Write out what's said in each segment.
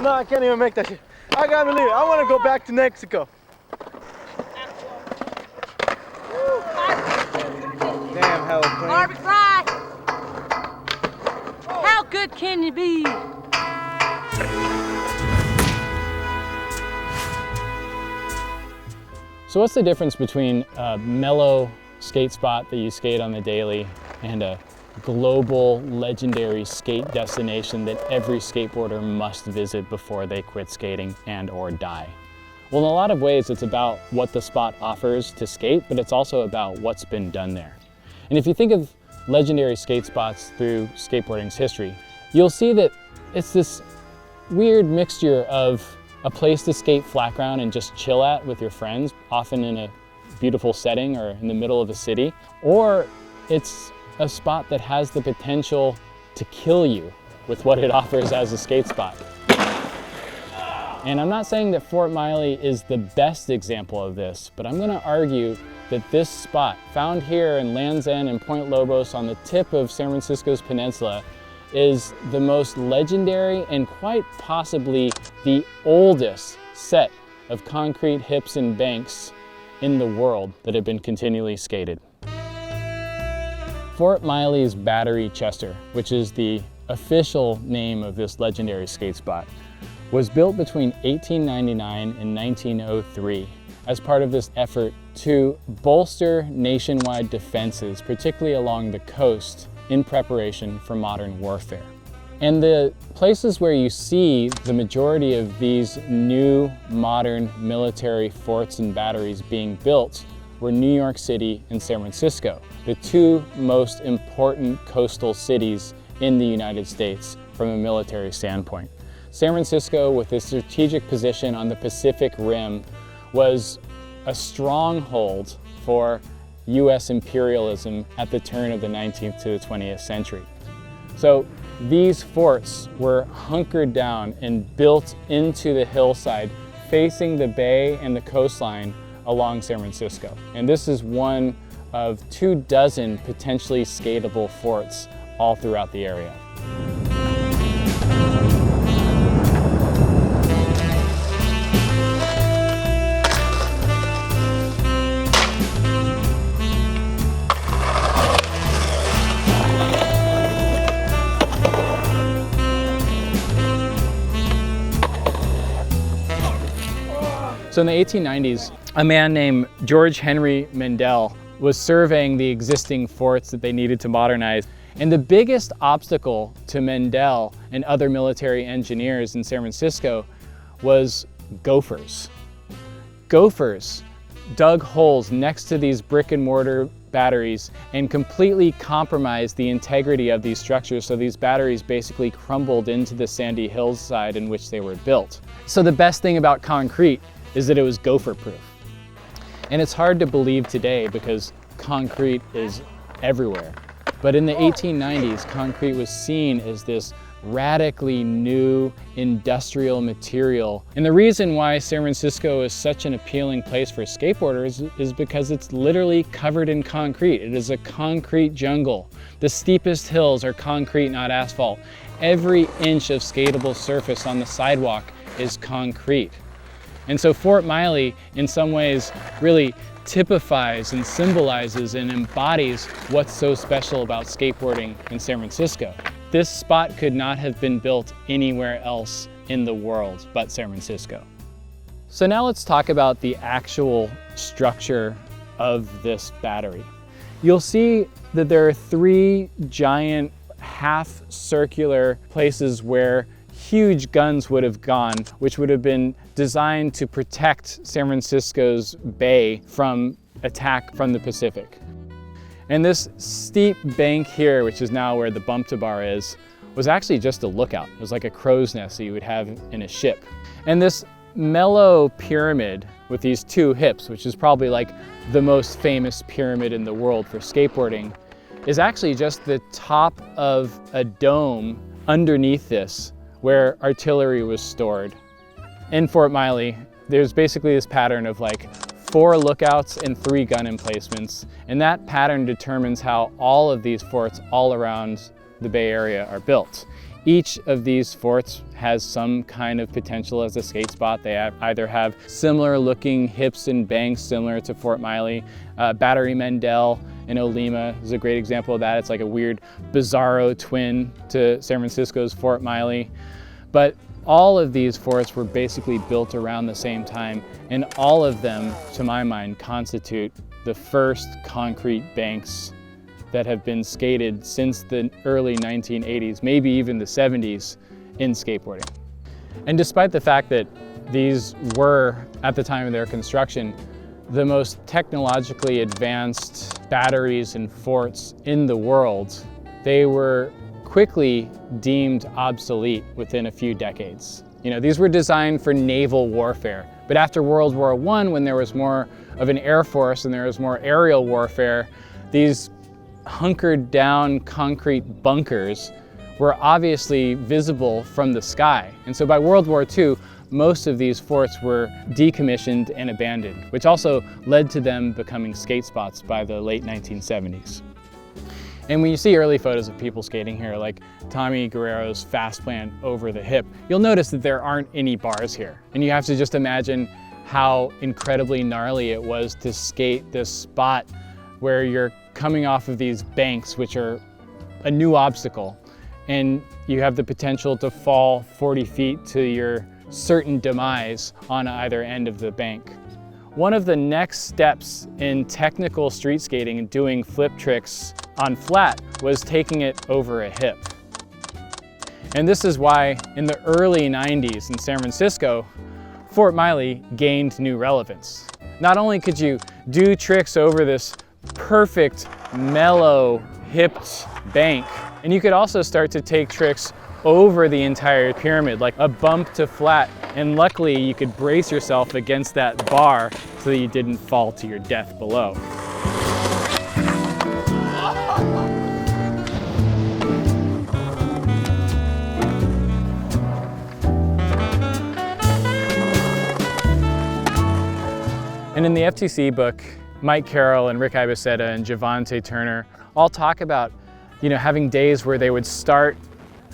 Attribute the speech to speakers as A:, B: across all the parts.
A: No, I can't even make that shit. I gotta believe it. I want to go back to Mexico. Damn, hell clean.
B: Harvey Fry! How good can you be?
C: So what's the difference between a mellow skate spot that you skate on the daily and a global legendary skate destination that every skateboarder must visit before they quit skating and or die? Well, in a lot of ways, it's about what the spot offers to skate, but it's also about what's been done there. And if you think of legendary skate spots through skateboarding's history, you'll see that it's this weird mixture of a place to skate flat ground and just chill at with your friends, often in a beautiful setting or in the middle of a city, or it's a spot that has the potential to kill you with what it offers as a skate spot. And I'm not saying that Fort Miley is the best example of this, but I'm going to argue that this spot, found here in Land's End and Point Lobos on the tip of San Francisco's peninsula, is the most legendary and quite possibly the oldest set of concrete hips and banks in the world that have been continually skated. Fort Miley's Battery Chester, which is the official name of this legendary skate spot, was built between 1899 and 1903 as part of this effort to bolster nationwide defenses, particularly along the coast, in preparation for modern warfare. And the places where you see the majority of these new modern military forts and batteries being built were New York City and San Francisco, the two most important coastal cities in the United States from a military standpoint. San Francisco, with its strategic position on the Pacific Rim, was a stronghold for US imperialism at the turn of the 19th to the 20th century. So these forts were hunkered down and built into the hillside, facing the bay and the coastline along San Francisco. And this is one of 24 potentially skatable forts all throughout the area. So in the 1890s, a man named George Henry Mendel was surveying the existing forts that they needed to modernize. And the biggest obstacle to Mendel and other military engineers in San Francisco was gophers. Gophers dug holes next to these brick and mortar batteries and completely compromised the integrity of these structures, so these batteries basically crumbled into the sandy hillside in which they were built. So the best thing about concrete is that it was gopher proof. And it's hard to believe today because concrete is everywhere. But in the 1890s, concrete was seen as this radically new industrial material. And the reason why San Francisco is such an appealing place for skateboarders is because it's literally covered in concrete. It is a concrete jungle. The steepest hills are concrete, not asphalt. Every inch of skatable surface on the sidewalk is concrete. And so Fort Miley, in some ways, really typifies and symbolizes and embodies what's so special about skateboarding in San Francisco. This spot could not have been built anywhere else in the world but San Francisco. So now let's talk about the actual structure of this battery. You'll see that there are three giant half-circular places where huge guns would have gone, which would have been designed to protect San Francisco's bay from attack from the Pacific. And this steep bank here, which is now where the bump to bar is, was actually just a lookout. It was like a crow's nest that you would have in a ship. And this mellow pyramid with these two hips, which is probably like the most famous pyramid in the world for skateboarding, is actually just the top of a dome underneath this, where artillery was stored. In Fort Miley, there's basically this pattern of like 4 lookouts and 3 gun emplacements, and that pattern determines how all of these forts all around the Bay Area are built. Each of these forts has some kind of potential as a skate spot. They either have similar looking hips and banks similar to Fort Miley. Battery Mendel in Olema is a great example of that. It's like a weird bizarro twin to San Francisco's Fort Miley. But all of these forts were basically built around the same time, and all of them, to my mind, constitute the first concrete banks that have been skated since the early 1980s, maybe even the 70s in skateboarding. And despite the fact that these were, at the time of their construction, the most technologically advanced batteries and forts in the world, they were quickly deemed obsolete within a few decades. These were designed for naval warfare, but after World War I, when there was more of an air force and there was more aerial warfare, these hunkered down concrete bunkers were obviously visible from the sky. And so by World War II, most of these forts were decommissioned and abandoned, which also led to them becoming skate spots by the late 1970s. And when you see early photos of people skating here, like Tommy Guerrero's fast plant over the hip, you'll notice that there aren't any bars here. And you have to just imagine how incredibly gnarly it was to skate this spot where you're coming off of these banks, which are a new obstacle, and you have the potential to fall 40 feet to your certain demise on either end of the bank. One of the next steps in technical street skating and doing flip tricks on flat was taking it over a hip. And this is why in the early 90s in San Francisco, Fort Miley gained new relevance. Not only could you do tricks over this perfect, mellow, hipped bank, and you could also start to take tricks over the entire pyramid, like a bump to flat, and luckily you could brace yourself against that bar so that you didn't fall to your death below. And in the FTC book, Mike Carroll and Rick Ibiceta and Javante Turner all talk about, having days where they would start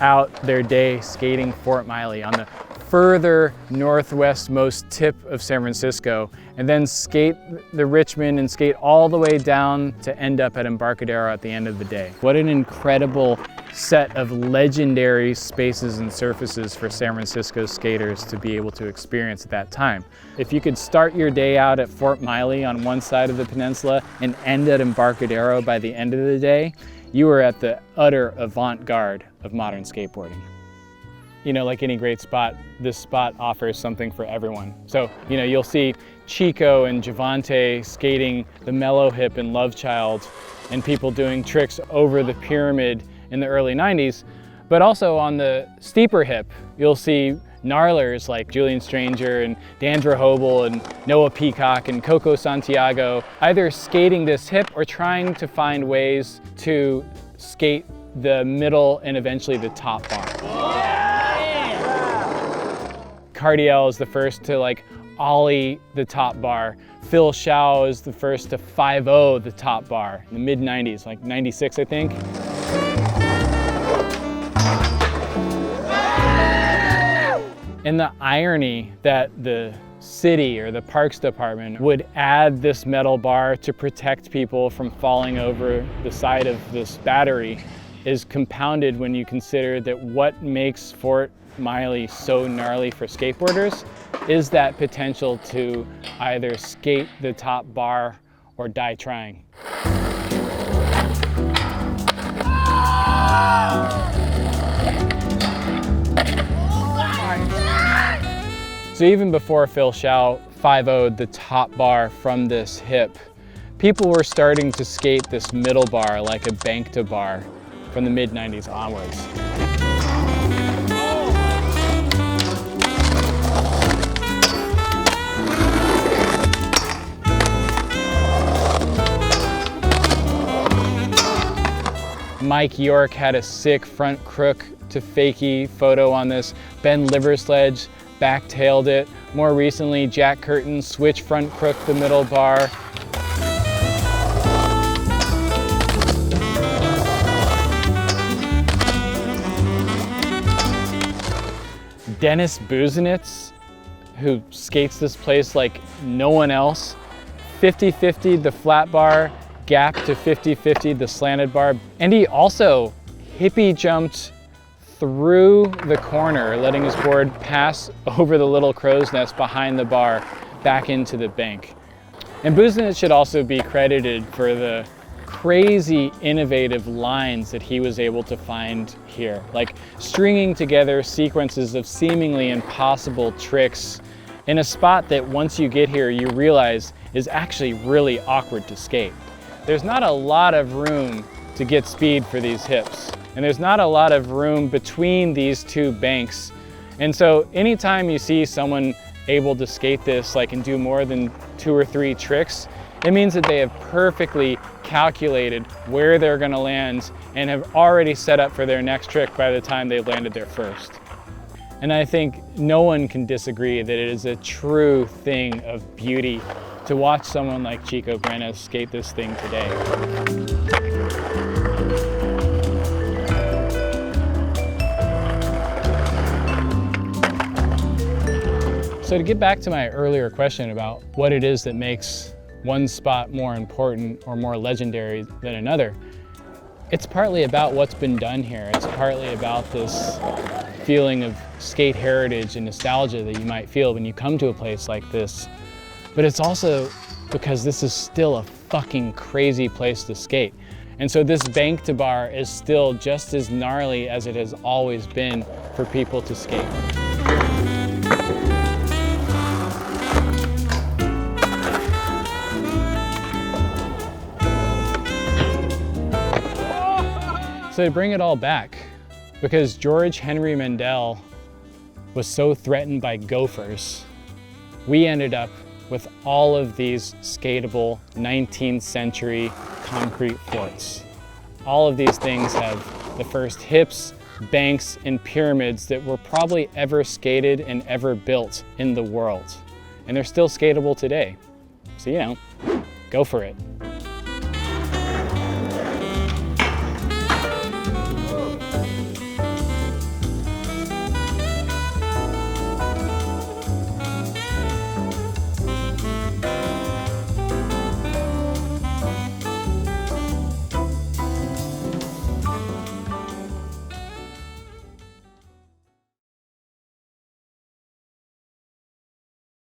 C: out their day skating Fort Miley on the further northwestmost tip of San Francisco, and then skate the Richmond and skate all the way down to end up at Embarcadero at the end of the day. What an incredible set of legendary spaces and surfaces for San Francisco skaters to be able to experience at that time. If you could start your day out at Fort Miley on one side of the peninsula and end at Embarcadero by the end of the day, you were at the utter avant-garde of modern skateboarding. Like any great spot, this spot offers something for everyone. So, you'll see Chico and Javante skating the mellow hip and Love Child, and people doing tricks over the pyramid in the early 90s. But also on the steeper hip, you'll see gnarlers like Julian Stranger and Dan Drehobel and Noah Peacock and Coco Santiago, either skating this hip or trying to find ways to skate the middle and eventually the top bar. Cardiel is the first to ollie the top bar. Phil Shao is the first to 5-0 the top bar in the mid 90s, like 96 I think. And the irony that the city or the parks department would add this metal bar to protect people from falling over the side of this battery is compounded when you consider that what makes Fort Miley so gnarly for skateboarders is that potential to either skate the top bar or die trying. So even before Phil Shao 5-0'd the top bar from this hip, people were starting to skate this middle bar like a bank to bar from the mid 90s onwards. Mike York had a sick front crook to fakie photo on this. Ben Liversledge backtailed it. More recently, Jack Curtin switch front crook the middle bar. Dennis Busenitz, who skates this place like no one else. 50-50 the flat bar, gap to 50-50 the slanted bar. And he also hippie jumped through the corner, letting his board pass over the little crow's nest behind the bar back into the bank. And Busenitz should also be credited for the crazy innovative lines that he was able to find here, like stringing together sequences of seemingly impossible tricks in a spot that once you get here you realize is actually really awkward to skate. There's not a lot of room to get speed for these hips, and there's not a lot of room between these two banks. And so anytime you see someone able to skate this like and do more than 2 or 3 tricks, it means that they have perfectly calculated where they're going to land and have already set up for their next trick by the time they've landed their first. And I think no one can disagree that it is a true thing of beauty to watch someone like Chico Brenes skate this thing today. So to get back to my earlier question about what it is that makes one spot more important or more legendary than another, it's partly about what's been done here. It's partly about this feeling of skate heritage and nostalgia that you might feel when you come to a place like this. But it's also because this is still a fucking crazy place to skate. And so this bank to bar is still just as gnarly as it has always been for people to skate. So to bring it all back, because George Henry Mendel was so threatened by gophers, we ended up with all of these skatable 19th century concrete forts. All of these things have the first hips, banks, and pyramids that were probably ever skated and ever built in the world. And they're still skatable today. So, you know, go for it.